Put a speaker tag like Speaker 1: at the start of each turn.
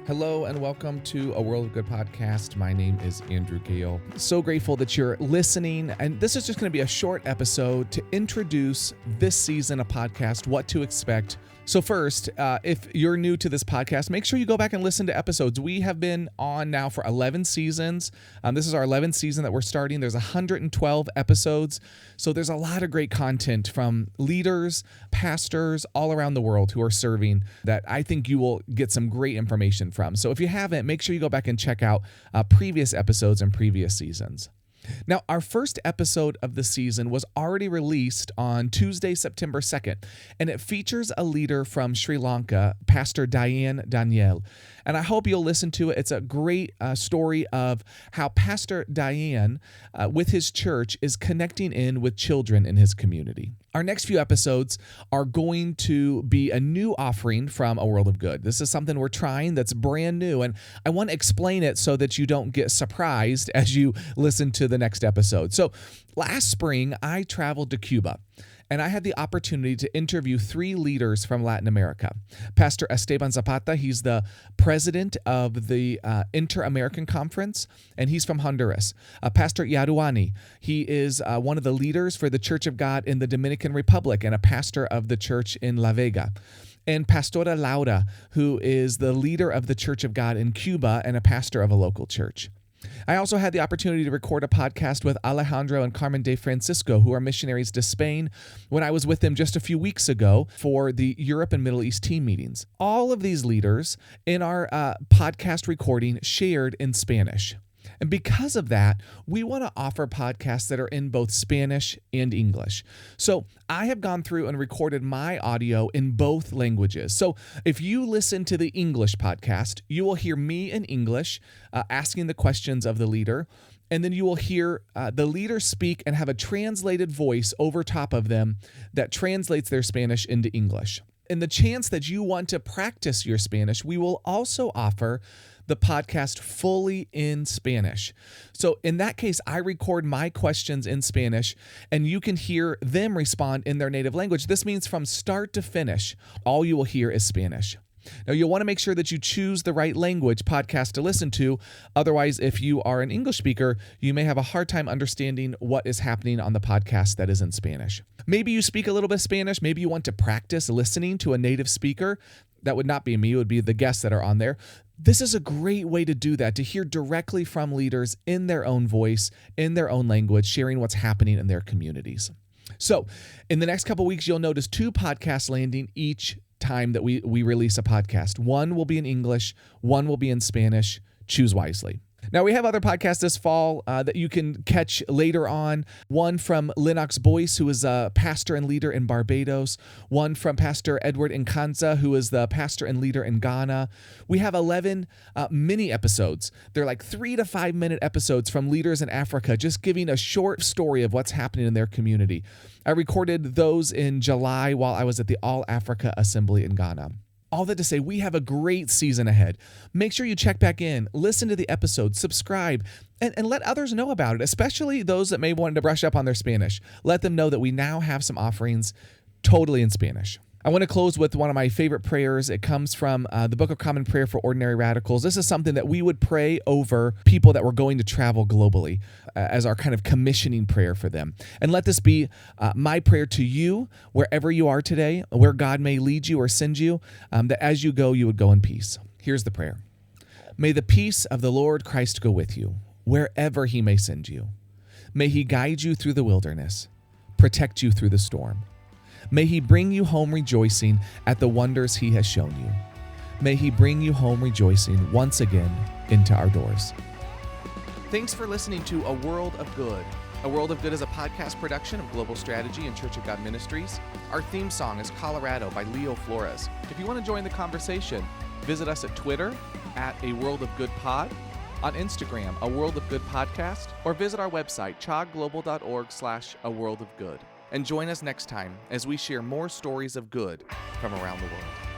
Speaker 1: Hello and welcome to A World of Good podcast. My name is Andrew Gale. So grateful that you're listening. And this is just going to be a short episode to introduce this season of podcast, what to expect. So first, if you're new to this podcast, make sure you go back and listen to episodes. We have been on now for 11 seasons. This is our 11th season that we're starting. There's 112 episodes. So there's a lot of great content from leaders, pastors all around the world who are serving that I think you will get some great information from. So if you haven't, make sure you go back and check out previous episodes and previous seasons. Now, our first episode of the season was already released on Tuesday, September 2nd, and it features a leader from Sri Lanka, Pastor Diane Daniel. And I hope you'll listen to it. It's a great story of how Pastor Diane, with his church, is connecting in with children in his community. Our next few episodes are going to be a new offering from A World of Good. This is something we're trying that's brand new, and I want to explain it so that you don't get surprised as you listen to the next episode. So last spring, I traveled to Cuba, and I had the opportunity to interview 3 leaders from Latin America. Pastor Esteban Zapata, he's the president of the Inter-American Conference, and he's from Honduras. Pastor Yaruani, he is one of the leaders for the Church of God in the Dominican Republic and a pastor of the church in La Vega. And Pastora Laura, who is the leader of the Church of God in Cuba and a pastor of a local church. I also had the opportunity to record a podcast with Alejandro and Carmen de Francisco, who are missionaries to Spain, when I was with them just a few weeks ago for the Europe and Middle East team meetings. All of these leaders in our podcast recording shared in Spanish. And because of that, we want to offer podcasts that are in both Spanish and English. So I have gone through and recorded my audio in both languages. So if you listen to the English podcast, you will hear me in English asking the questions of the leader. And then you will hear the leader speak and have a translated voice over top of them that translates their Spanish into English. In the chance that you want to practice your Spanish, we will also offer the podcast fully in Spanish. So in that case, I record my questions in Spanish and you can hear them respond in their native language. This means from start to finish, all you will hear is Spanish. Now, you'll want to make sure that you choose the right language podcast to listen to. Otherwise, if you are an English speaker, you may have a hard time understanding what is happening on the podcast that is in Spanish. Maybe you speak a little bit of Spanish. Maybe you want to practice listening to a native speaker. That would not be me. It would be the guests that are on there. This is a great way to do that, to hear directly from leaders in their own voice, in their own language, sharing what's happening in their communities. So in the next couple of weeks, you'll notice 2 podcasts landing each time that we release a podcast. One will be in English, one will be in Spanish. Choose wisely. Now, we have other podcasts this fall that you can catch later on. One from Lennox Boyce, who is a pastor and leader in Barbados. One from Pastor Edward Nkanza, who is the pastor and leader in Ghana. We have 11 mini episodes. They're like 3 to 5 minute episodes from leaders in Africa, just giving a short story of what's happening in their community. I recorded those in July while I was at the All Africa Assembly in Ghana. All that to say, we have a great season ahead. Make sure you check back in, listen to the episodes, subscribe, and let others know about it, especially those that may want to brush up on their Spanish. Let them know that we now have some offerings totally in Spanish. I want to close with one of my favorite prayers. It comes from the Book of Common Prayer for Ordinary Radicals. This is something that we would pray over people that were going to travel globally as our kind of commissioning prayer for them. And let this be my prayer to you, wherever you are today, where God may lead you or send you, that as you go, you would go in peace. Here's the prayer. May the peace of the Lord Christ go with you, wherever he may send you. May he guide you through the wilderness, protect you through the storm. May he bring you home rejoicing at the wonders he has shown you. May he bring you home rejoicing once again into our doors. Thanks for listening to A World of Good. A World of Good is a podcast production of Global Strategy and Church of God Ministries. Our theme song is Colorado by Leo Flores. If you want to join the conversation, visit us at Twitter at A World of Good Pod, on Instagram, A World of Good Podcast, or visit our website, chogglobal.org/A World of Good. And join us next time as we share more stories of good from around the world.